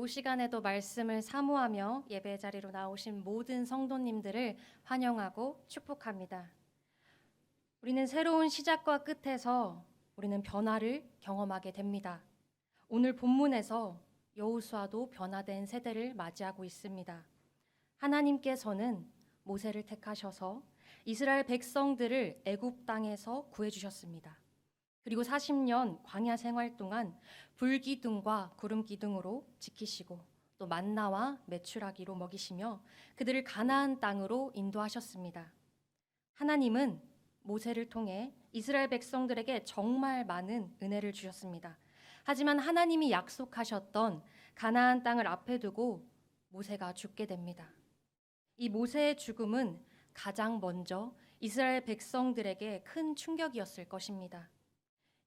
오후 시간에도 말씀을 사모하며 예배 자리로 나오신 모든 성도님들을 환영하고 축복합니다. 우리는 새로운 시작과 끝에서 우리는 변화를 경험하게 됩니다. 오늘 본문에서 여호수아도 변화된 세대를 맞이하고 있습니다. 하나님께서는 모세를 택하셔서 이스라엘 백성들을 애굽 땅에서 구해 주셨습니다. 그리고 40년 광야 생활 동안 불기둥과 구름기둥으로 지키시고 또 만나와 메추라기로 먹이시며 그들을 가나안 땅으로 인도하셨습니다. 하나님은 모세를 통해 이스라엘 백성들에게 정말 많은 은혜를 주셨습니다. 하지만 하나님이 약속하셨던 가나안 땅을 앞에 두고 모세가 죽게 됩니다. 이 모세의 죽음은 가장 먼저 이스라엘 백성들에게 큰 충격이었을 것입니다.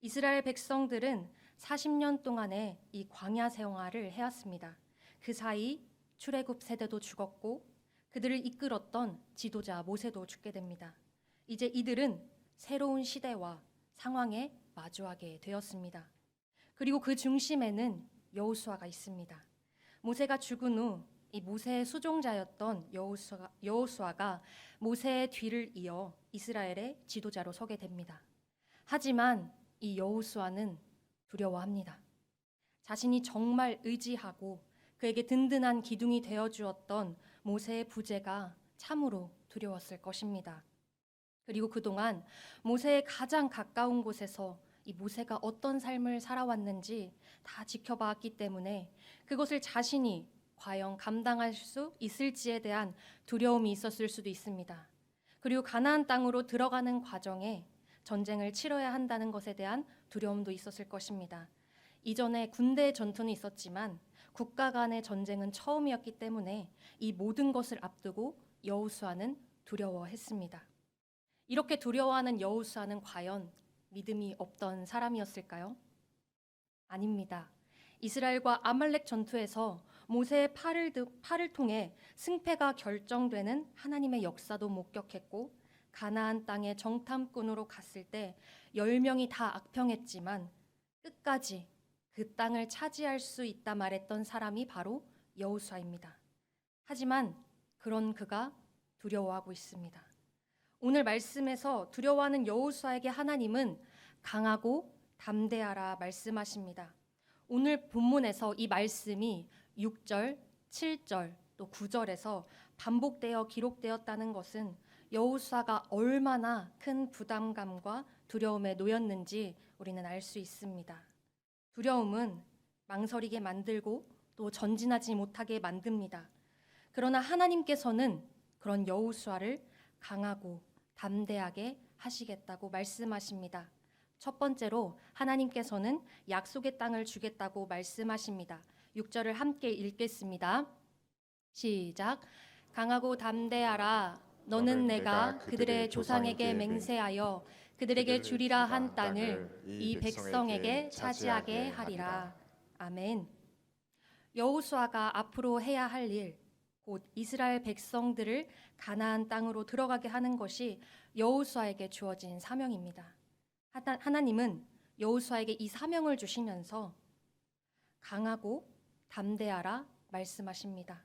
이스라엘 백성들은 40년 동안의 이 광야 생활을 해왔습니다. 그 사이 출애굽 세대도 죽었고 그들을 이끌었던 지도자 모세도 죽게 됩니다. 이제 이들은 새로운 시대와 상황에 마주하게 되었습니다. 그리고 그 중심에는 여호수아가 있습니다. 모세가 죽은 후 이 모세의 수종자였던 여호수아가 모세의 뒤를 이어 이스라엘의 지도자로 서게 됩니다. 하지만 이 여호수아는 두려워합니다. 자신이 정말 의지하고 그에게 든든한 기둥이 되어 주었던 모세의 부재가 참으로 두려웠을 것입니다. 그리고 그동안 모세의 가장 가까운 곳에서 이 모세가 어떤 삶을 살아왔는지 다 지켜봤기 때문에 그것을 자신이 과연 감당할 수 있을지에 대한 두려움이 있었을 수도 있습니다. 그리고 가나안 땅으로 들어가는 과정에 전쟁을 치러야 한다는 것에 대한 두려움도 있었을 것입니다. 이전에 군대 전투는 있었지만 국가 간의 전쟁은 처음이었기 때문에 이 모든 것을 앞두고 여호수아는 두려워했습니다. 이렇게 두려워하는 여호수아는 과연 믿음이 없던 사람이었을까요? 아닙니다. 이스라엘과 아말렉 전투에서 모세의 팔을 통해 승패가 결정되는 하나님의 역사도 목격했고 가나안 땅에 정탐꾼으로 갔을 때 10명이 다 악평했지만 끝까지 그 땅을 차지할 수 있다 말했던 사람이 바로 여호수아입니다. 하지만 그런 그가 두려워하고 있습니다. 오늘 말씀에서 두려워하는 여호수아에게 하나님은 강하고 담대하라 말씀하십니다. 오늘 본문에서 이 말씀이 6절, 7절, 또 9절에서 반복되어 기록되었다는 것은 여호수아가 얼마나 큰 부담감과 두려움에 놓였는지 우리는 알 수 있습니다. 두려움은 망설이게 만들고 또 전진하지 못하게 만듭니다. 그러나 하나님께서는 그런 여호수아를 강하고 담대하게 하시겠다고 말씀하십니다. 첫 번째로 하나님께서는 약속의 땅을 주겠다고 말씀하십니다. 6절을 함께 읽겠습니다. 시작. 강하고 담대하라. 너는 내가 그들의 조상에게 맹세하여 그들에게 주리라 한 땅을 이 백성에게 차지하게 하리라. 아멘. 여호수아가 앞으로 해야 할 일, 곧 이스라엘 백성들을 가나안 땅으로 들어가게 하는 것이 여호수아에게 주어진 사명입니다. 하나님은 여호수아에게 이 사명을 주시면서 강하고 담대하라 말씀하십니다.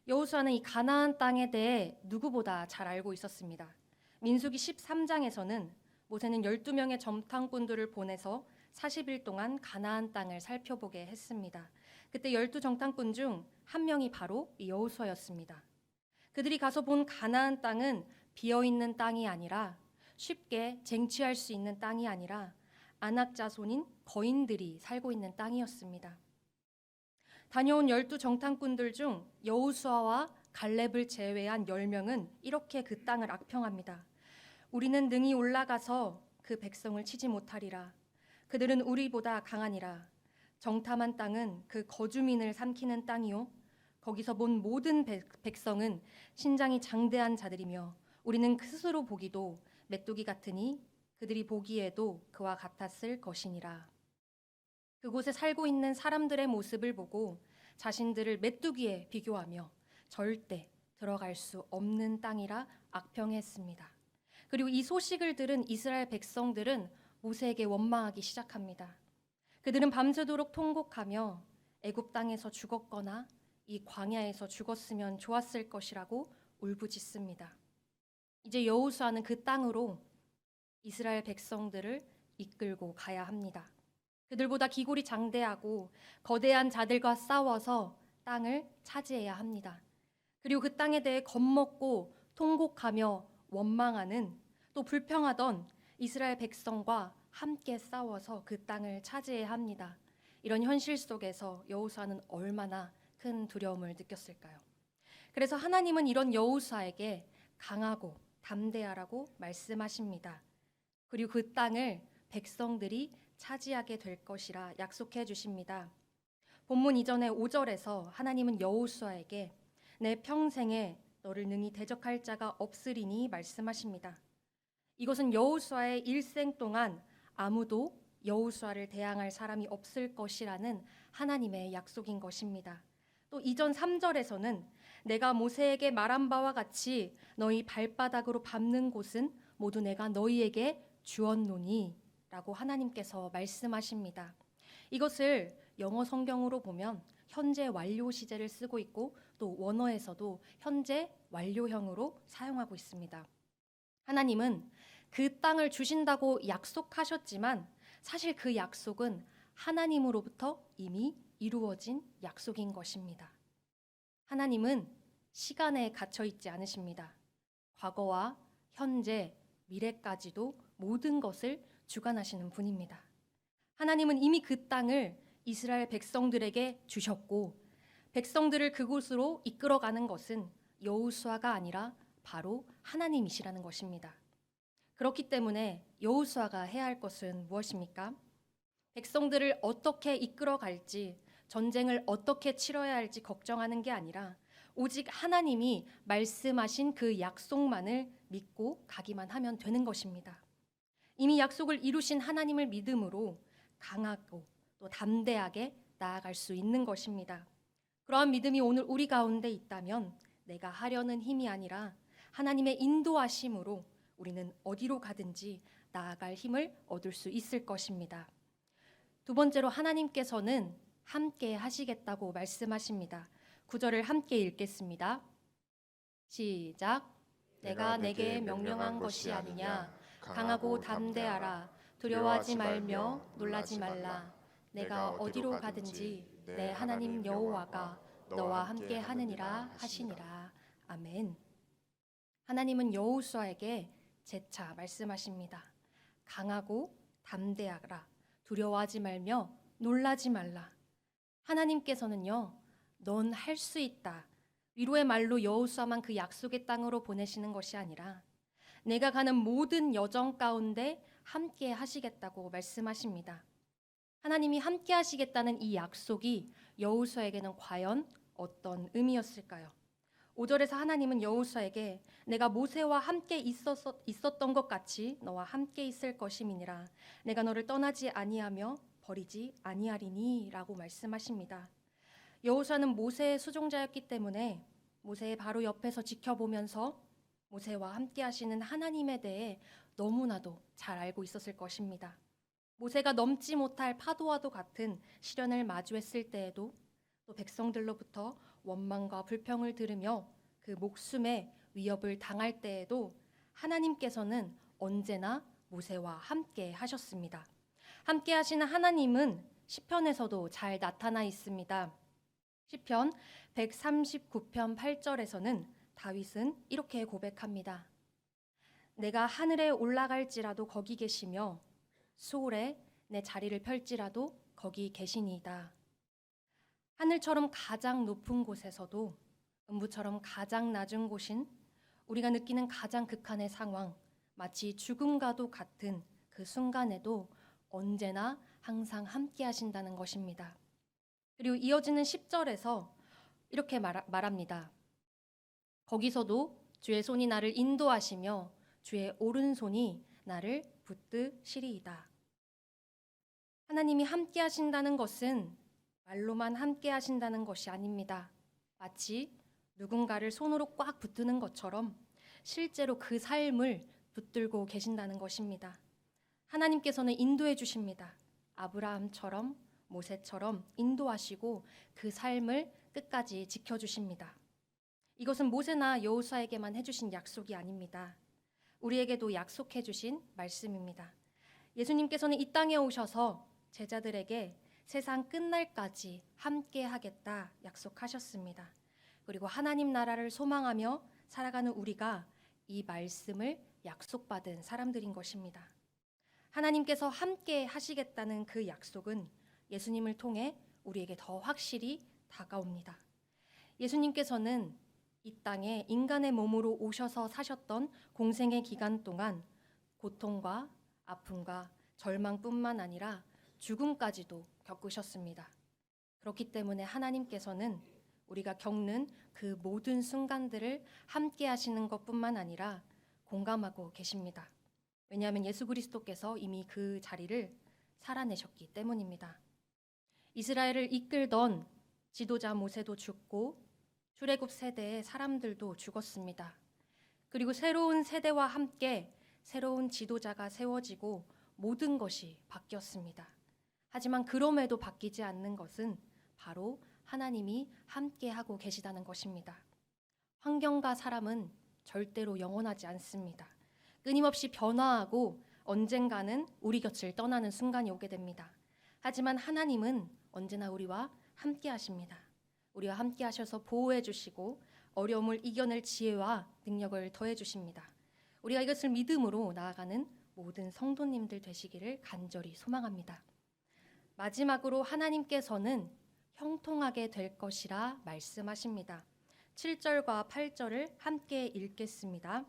여호수아는 이 가나안 땅에 대해 누구보다 잘 알고 있었습니다. 민수기 13장에서는 모세는 12명의 정탐꾼들을 보내서 40일 동안 가나안 땅을 살펴보게 했습니다. 그때 12정탐꾼 중 한 명이 바로 이 여호수아였습니다. 그들이 가서 본 가나안 땅은 비어있는 땅이 아니라 쉽게 쟁취할 수 있는 땅이 아니라 아낙 자손인 거인들이 살고 있는 땅이었습니다. 다녀온 12정탐꾼들 중 여호수아와 갈렙을 제외한 10명은 이렇게 그 땅을 악평합니다. 우리는 능히 올라가서 그 백성을 치지 못하리라. 그들은 우리보다 강하니라. 정탐한 땅은 그 거주민을 삼키는 땅이요. 거기서 본 모든 백성은 신장이 장대한 자들이며 우리는 스스로 보기도 메뚜기 같으니 그들이 보기에도 그와 같았을 것이니라. 그곳에 살고 있는 사람들의 모습을 보고 자신들을 메뚜기에 비교하며 절대 들어갈 수 없는 땅이라 악평했습니다. 그리고 이 소식을 들은 이스라엘 백성들은 모세에게 원망하기 시작합니다. 그들은 밤새도록 통곡하며 애굽 땅에서 죽었거나 이 광야에서 죽었으면 좋았을 것이라고 울부짖습니다. 이제 여호수아는 그 땅으로 이스라엘 백성들을 이끌고 가야 합니다. 그들보다 기골이 장대하고 거대한 자들과 싸워서 땅을 차지해야 합니다. 그리고 그 땅에 대해 겁먹고 통곡하며 원망하는, 또 불평하던 이스라엘 백성과 함께 싸워서 그 땅을 차지해야 합니다. 이런 현실 속에서 여호수아는 얼마나 큰 두려움을 느꼈을까요? 그래서 하나님은 이런 여호수아에게 강하고 담대하라고 말씀하십니다. 그리고 그 땅을 백성들이 차지하게 될 것이라 약속해 주십니다. 본문 이전의 5절에서 하나님은 여호수아에게 내 평생에 너를 능히 대적할 자가 없으리니 말씀하십니다. 이것은 여호수아의 일생 동안 아무도 여호수아를 대항할 사람이 없을 것이라는 하나님의 약속인 것입니다. 또 이전 3절에서는 내가 모세에게 말한 바와 같이 너희 발바닥으로 밟는 곳은 모두 내가 너희에게 주었노니 라고 하나님께서 말씀하십니다. 이것을 영어 성경으로 보면 현재 완료 시제를 쓰고 있고 또 원어에서도 현재 완료형으로 사용하고 있습니다. 하나님은 그 땅을 주신다고 약속하셨지만 사실 그 약속은 하나님으로부터 이미 이루어진 약속인 것입니다. 하나님은 시간에 갇혀 있지 않으십니다. 과거와 현재, 미래까지도 모든 것을 주관하시는 분입니다. 하나님은 이미 그 땅을 이스라엘 백성들에게 주셨고 백성들을 그곳으로 이끌어가는 것은 여호수아가 아니라 바로 하나님이시라는 것입니다. 그렇기 때문에 여호수아가 해야 할 것은 무엇입니까? 백성들을 어떻게 이끌어갈지, 전쟁을 어떻게 치러야 할지 걱정하는 게 아니라 오직 하나님이 말씀하신 그 약속만을 믿고 가기만 하면 되는 것입니다. 이미 약속을 이루신 하나님을 믿음으로 강하고 또 담대하게 나아갈 수 있는 것입니다. 그러한 믿음이 오늘 우리 가운데 있다면 내가 하려는 힘이 아니라 하나님의 인도하심으로 우리는 어디로 가든지 나아갈 힘을 얻을 수 있을 것입니다. 두 번째로 하나님께서는 함께 하시겠다고 말씀하십니다. 9절을 함께 읽겠습니다. 시작. 내가 내게 명령한 것이 아니냐. 강하고 담대하라. 두려워하지 말며 놀라지 말라. 내가 어디로 가든지 내 하나님 여호와가 너와 함께 하느니라 하시니라. 아멘. 하나님은 여호수아에게 재차 말씀하십니다. 강하고 담대하라. 두려워하지 말며 놀라지 말라. 하나님께서는요, 넌 할 수 있다. 위로의 말로 여호수아만 그 약속의 땅으로 보내시는 것이 아니라 내가 가는 모든 여정 가운데 함께 하시겠다고 말씀하십니다. 하나님이 함께 하시겠다는 이 약속이 여호수아에게는 과연 어떤 의미였을까요? 5절에서 하나님은 여호수아에게 내가 모세와 함께 있었던 것 같이 너와 함께 있을 것임이니라. 내가 너를 떠나지 아니하며 버리지 아니하리니 라고 말씀하십니다. 여호수아는 모세의 수종자였기 때문에 모세의 바로 옆에서 지켜보면서 모세와 함께 하시는 하나님에 대해 너무나도 잘 알고 있었을 것입니다. 모세가 넘지 못할 파도와도 같은 시련을 마주했을 때에도 또 백성들로부터 원망과 불평을 들으며 그 목숨의 위협을 당할 때에도 하나님께서는 언제나 모세와 함께 하셨습니다. 함께 하시는 하나님은 시편에서도 잘 나타나 있습니다. 시편 139편 8절에서는 다윗은 이렇게 고백합니다. 내가 하늘에 올라갈지라도 거기 계시며 수월에 내 자리를 펼지라도 거기 계시니이다. 하늘처럼 가장 높은 곳에서도 음부처럼 가장 낮은 곳인 우리가 느끼는 가장 극한의 상황, 마치 죽음과도 같은 그 순간에도 언제나 항상 함께 하신다는 것입니다. 그리고 이어지는 10절에서 이렇게 말합니다. 거기서도 주의 손이 나를 인도하시며 주의 오른손이 나를 붙드시리이다. 하나님이 함께 하신다는 것은 말로만 함께 하신다는 것이 아닙니다. 마치 누군가를 손으로 꽉 붙드는 것처럼 실제로 그 삶을 붙들고 계신다는 것입니다. 하나님께서는 인도해 주십니다. 아브라함처럼, 모세처럼 인도하시고 그 삶을 끝까지 지켜주십니다. 이것은 모세나 여호수아에게만 해주신 약속이 아닙니다. 우리에게도 약속해 주신 말씀입니다. 예수님께서는 이 땅에 오셔서 제자들에게 세상 끝날까지 함께 하겠다 약속하셨습니다. 그리고 하나님 나라를 소망하며 살아가는 우리가 이 말씀을 약속받은 사람들인 것입니다. 하나님께서 함께 하시겠다는 그 약속은 예수님을 통해 우리에게 더 확실히 다가옵니다. 예수님께서는 이 땅에 인간의 몸으로 오셔서 사셨던 공생의 기간 동안 고통과 아픔과 절망뿐만 아니라 죽음까지도 겪으셨습니다. 그렇기 때문에 하나님께서는 우리가 겪는 그 모든 순간들을 함께 하시는 것뿐만 아니라 공감하고 계십니다. 왜냐하면 예수 그리스도께서 이미 그 자리를 살아내셨기 때문입니다. 이스라엘을 이끌던 지도자 모세도 죽고 출애굽 세대의 사람들도 죽었습니다. 그리고 새로운 세대와 함께 새로운 지도자가 세워지고 모든 것이 바뀌었습니다. 하지만 그럼에도 바뀌지 않는 것은 바로 하나님이 함께 하고 계시다는 것입니다. 환경과 사람은 절대로 영원하지 않습니다. 끊임없이 변화하고 언젠가는 우리 곁을 떠나는 순간이 오게 됩니다. 하지만 하나님은 언제나 우리와 함께 하십니다. 우리와 함께 하셔서 보호해 주시고 어려움을 이겨낼 지혜와 능력을 더해 주십니다. 우리가 이것을 믿음으로 나아가는 모든 성도님들 되시기를 간절히 소망합니다. 마지막으로 하나님께서는 형통하게 될 것이라 말씀하십니다. 7절과 8절을 함께 읽겠습니다.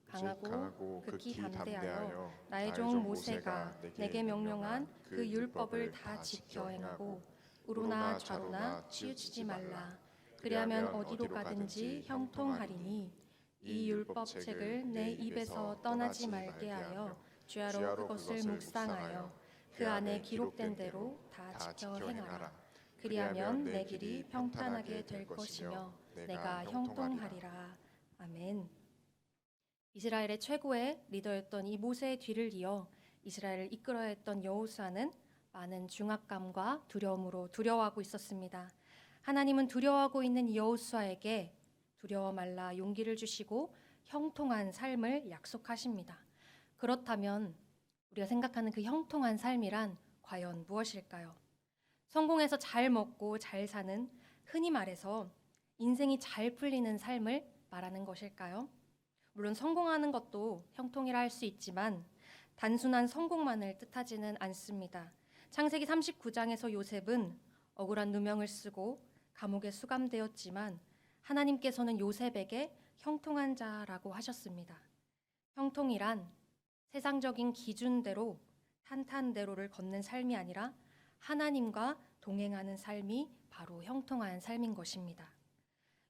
강하고 극히 담대하여 나의 종 모세가 내게 명령한 그 율법을 다 지켜 행하고 우로나 좌로나 치우치지 말라. 그리하면 어디로 가든지 형통하리니 이 율법책을 내 입에서 떠나지 말게 하여 주야로 그것을 묵상하여 그 안에 기록된 대로 다 지켜 행하라. 그리하면 내 길이 평탄하게 될 것이며 내가 형통하리라. 아멘. 이스라엘의 최고의 리더였던 이 모세의 뒤를 이어 이스라엘을 이끌어야 했던 여호수아는 많은 중압감과 두려움으로 두려워하고 있었습니다. 하나님은 두려워하고 있는 여호수아에게 두려워 말라 용기를 주시고 형통한 삶을 약속하십니다. 그렇다면 우리가 생각하는 그 형통한 삶이란 과연 무엇일까요? 성공해서 잘 먹고 잘 사는, 흔히 말해서 인생이 잘 풀리는 삶을 말하는 것일까요? 물론 성공하는 것도 형통이라 할 수 있지만 단순한 성공만을 뜻하지는 않습니다. 창세기 39장에서 요셉은 억울한 누명을 쓰고 감옥에 수감되었지만 하나님께서는 요셉에게 형통한 자라고 하셨습니다. 형통이란 세상적인 기준대로 탄탄대로를 걷는 삶이 아니라 하나님과 동행하는 삶이 바로 형통한 삶인 것입니다.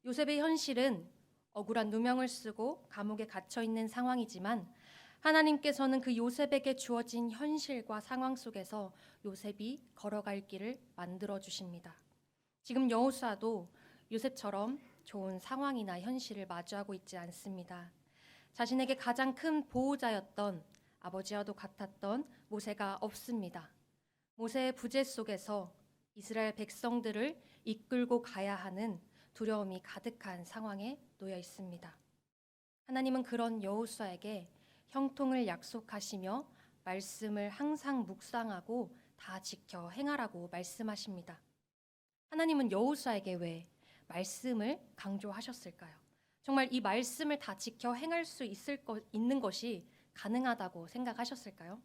요셉의 현실은 억울한 누명을 쓰고 감옥에 갇혀 있는 상황이지만 하나님께서는 그 요셉에게 주어진 현실과 상황 속에서 요셉이 걸어갈 길을 만들어 주십니다. 지금 여호수아도 요셉처럼 좋은 상황이나 현실을 마주하고 있지 않습니다. 자신에게 가장 큰 보호자였던 아버지와도 같았던 모세가 없습니다. 모세의 부재 속에서 이스라엘 백성들을 이끌고 가야 하는 두려움이 가득한 상황에 놓여 있습니다. 하나님은 그런 여호수아에게 형통을 약속하시며 말씀을 항상 묵상하고 다 지켜 행하라고 말씀하십니다. 하나님은 여호수아에게 왜 말씀을 강조하셨을까요? 정말 이 말씀을 다 지켜 행할 수 있는 것이 가능하다고 생각하셨을까요?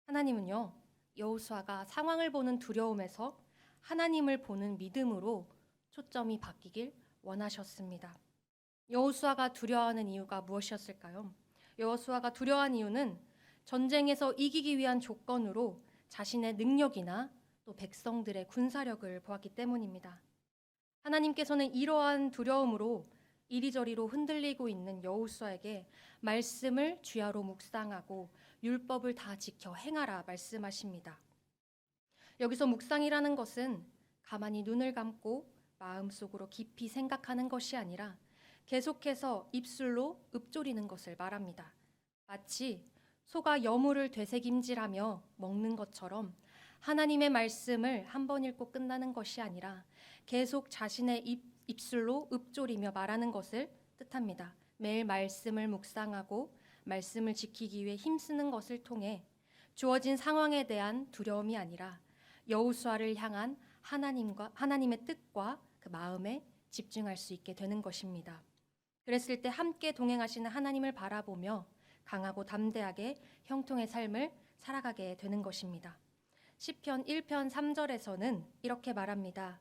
하나님은요, 여호수아가 상황을 보는 두려움에서 하나님을 보는 믿음으로 초점이 바뀌길 원하셨습니다. 여호수아가 두려워하는 이유가 무엇이었을까요? 여호수아가 두려워한 이유는 전쟁에서 이기기 위한 조건으로 자신의 능력이나 또 백성들의 군사력을 보았기 때문입니다. 하나님께서는 이러한 두려움으로 이리저리로 흔들리고 있는 여호수아에게 말씀을 주야로 묵상하고 율법을 다 지켜 행하라 말씀하십니다. 여기서 묵상이라는 것은 가만히 눈을 감고 마음속으로 깊이 생각하는 것이 아니라 계속해서 입술로 읊조리는 것을 말합니다. 마치 소가 여물을 되새김질하며 먹는 것처럼 하나님의 말씀을 한 번 읽고 끝나는 것이 아니라 계속 자신의 입술로 읊조리며 말하는 것을 뜻합니다. 매일 말씀을 묵상하고 말씀을 지키기 위해 힘쓰는 것을 통해 주어진 상황에 대한 두려움이 아니라 여호수아를 향한 하나님의 뜻과 그 마음에 집중할 수 있게 되는 것입니다. 그랬을 때 함께 동행하시는 하나님을 바라보며 강하고 담대하게 형통의 삶을 살아가게 되는 것입니다. 시편 1편 3절에서는 이렇게 말합니다.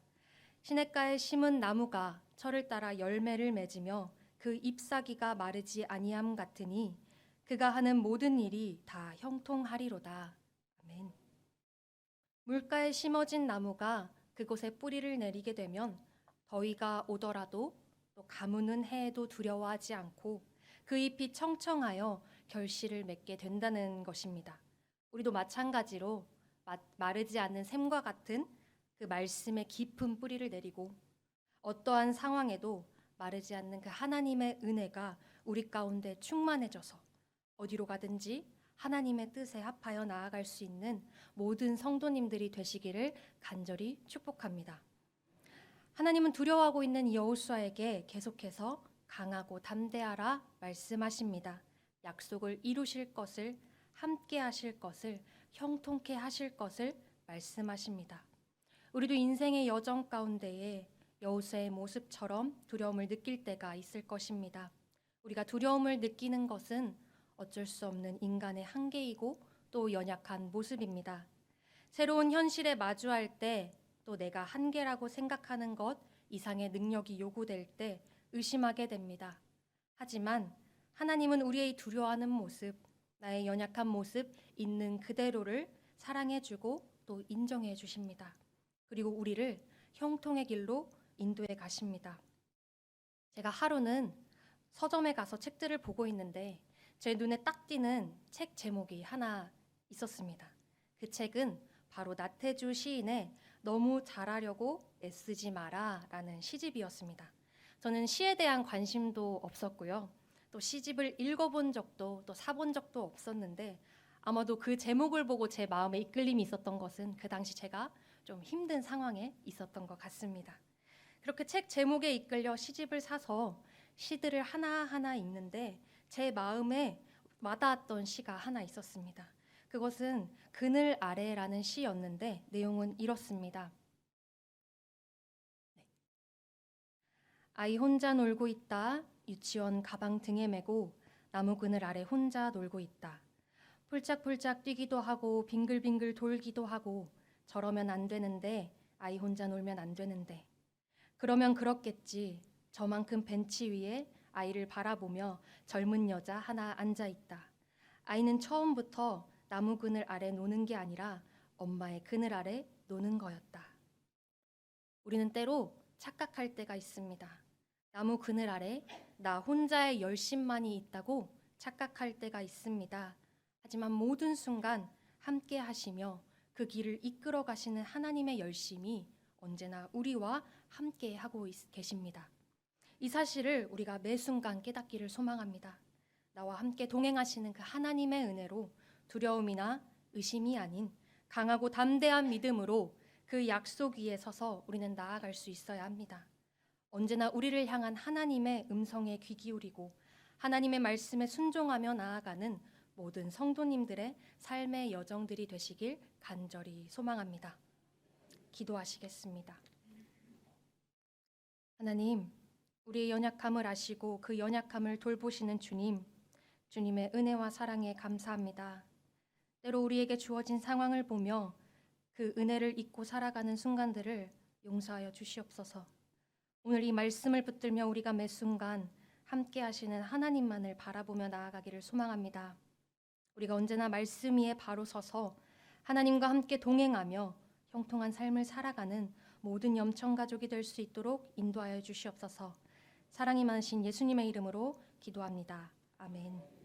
시냇가에 심은 나무가 철을 따라 열매를 맺으며 그 잎사귀가 마르지 아니함 같으니 그가 하는 모든 일이 다 형통하리로다. 아멘. 물가에 심어진 나무가 그곳에 뿌리를 내리게 되면 더위가 오더라도 또 가무는 해에도 두려워하지 않고 그 잎이 청청하여 결실을 맺게 된다는 것입니다. 우리도 마찬가지로 마르지 않는 샘과 같은 그 말씀의 깊은 뿌리를 내리고 어떠한 상황에도 마르지 않는 그 하나님의 은혜가 우리 가운데 충만해져서 어디로 가든지 하나님의 뜻에 합하여 나아갈 수 있는 모든 성도님들이 되시기를 간절히 축복합니다. 하나님은 두려워하고 있는 이 여호수아에게 계속해서 강하고 담대하라 말씀하십니다. 약속을 이루실 것을, 함께 하실 것을, 형통케 하실 것을 말씀하십니다. 우리도 인생의 여정 가운데에 여호수아의 모습처럼 두려움을 느낄 때가 있을 것입니다. 우리가 두려움을 느끼는 것은 어쩔 수 없는 인간의 한계이고 또 연약한 모습입니다. 새로운 현실에 마주할 때 또 내가 한계라고 생각하는 것 이상의 능력이 요구될 때 의심하게 됩니다. 하지만 하나님은 우리의 두려워하는 모습, 나의 연약한 모습 있는 그대로를 사랑해주고 또 인정해 주십니다. 그리고 우리를 형통의 길로 인도해 가십니다. 제가 하루는 서점에 가서 책들을 보고 있는데 제 눈에 딱 띄는 책 제목이 하나 있었습니다. 그 책은 바로 나태주 시인의 너무 잘하려고 애쓰지 마라 라는 시집이었습니다. 저는 시에 대한 관심도 없었고요. 또 시집을 읽어본 적도 또 사본 적도 없었는데 아마도 그 제목을 보고 제 마음에 이끌림이 있었던 것은 그 당시 제가 좀 힘든 상황에 있었던 것 같습니다. 그렇게 책 제목에 이끌려 시집을 사서 시들을 하나하나 읽는데 제 마음에 와닿았던 시가 하나 있었습니다. 그것은 그늘 아래라는 시였는데 내용은 이렇습니다. 아이 혼자 놀고 있다. 유치원 가방 등에 메고 나무 그늘 아래 혼자 놀고 있다. 폴짝폴짝 뛰기도 하고 빙글빙글 돌기도 하고 저러면 안 되는데 아이 혼자 놀면 안 되는데 그러면 그렇겠지. 저만큼 벤치 위에 아이를 바라보며 젊은 여자 하나 앉아 있다. 아이는 처음부터 나무 그늘 아래 노는 게 아니라 엄마의 그늘 아래 노는 거였다. 우리는 때로 착각할 때가 있습니다. 나무 그늘 아래 나 혼자의 열심만이 있다고 착각할 때가 있습니다. 하지만 모든 순간 함께 하시며 그 길을 이끌어 가시는 하나님의 열심이 언제나 우리와 함께 하고 계십니다. 이 사실을 우리가 매 순간 깨닫기를 소망합니다. 나와 함께 동행하시는 그 하나님의 은혜로 두려움이나 의심이 아닌 강하고 담대한 믿음으로 그 약속 위에 서서 우리는 나아갈 수 있어야 합니다. 언제나 우리를 향한 하나님의 음성에 귀 기울이고 하나님의 말씀에 순종하며 나아가는 모든 성도님들의 삶의 여정들이 되시길 간절히 소망합니다. 기도하시겠습니다. 하나님, 우리의 연약함을 아시고 그 연약함을 돌보시는 주님, 주님의 은혜와 사랑에 감사합니다. 때로 우리에게 주어진 상황을 보며 그 은혜를 잊고 살아가는 순간들을 용서하여 주시옵소서. 오늘 이 말씀을 붙들며 우리가 매 순간 함께 하시는 하나님만을 바라보며 나아가기를 소망합니다. 우리가 언제나 말씀 위에 바로 서서 하나님과 함께 동행하며 형통한 삶을 살아가는 모든 염청 가족이 될 수 있도록 인도하여 주시옵소서. 사랑이 많으신 예수님의 이름으로 기도합니다. 아멘.